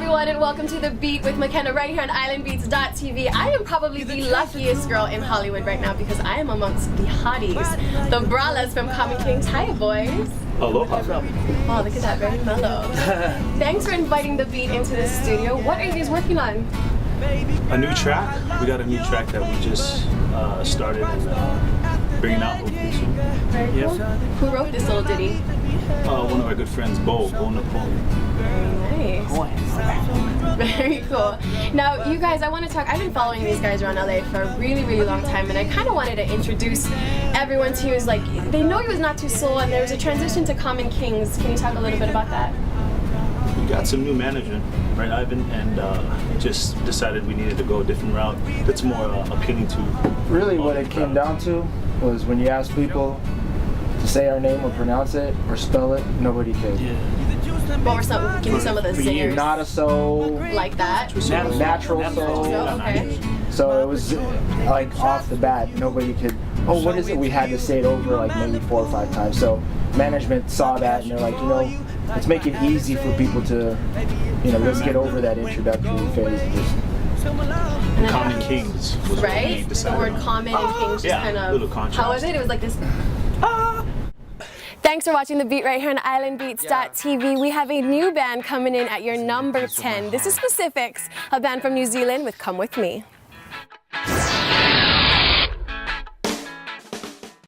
everyone, and welcome to The Beat with McKenna right here on IslandBeats.tv. I am probably the luckiest girl in Hollywood right now because I am amongst the hotties, the brallas from Common Kings. Hi, boys. Aloha. Oh, look at that, very mellow. Thanks for inviting The Beat into the studio. What are you guys working on? A new track. We got a new track that we just started and bringing out hopefully soon. Very cool. Who wrote this little ditty? One of our good friends, Bo Napoleon. Very nice. Very cool. Now, you guys, I want to talk. I've been following these guys around LA for a really, really long time, and I kind of wanted to introduce everyone to you. Is like they know you as Not Too Soul, and there was a transition to Common Kings. Can you talk a little bit about that? We got some new management, right, Ivan, and just decided we needed to go a different route that's more appealing to. Really, what it came down to was when you ask people to say our name or pronounce it or spell it, nobody could. Yeah. What were some? Give me some of the singers. Not a soul. Like that. Natural soul. Oh, okay. So it was like off the bat, nobody could. Oh, what is it? We had to say it over like maybe 4 or 5 times. So management saw that and they're like, let's make it easy for people to, let's get over that introductory phase. And Common Kings was what we right? The decided word on. common and kings just Yeah, kind of. little contrast. How was it? It was like this. Thanks for watching The Beat right here on IslandBeats.tv. We have a new band coming in at your number 10. This is Specifics, a band from New Zealand with Come With Me.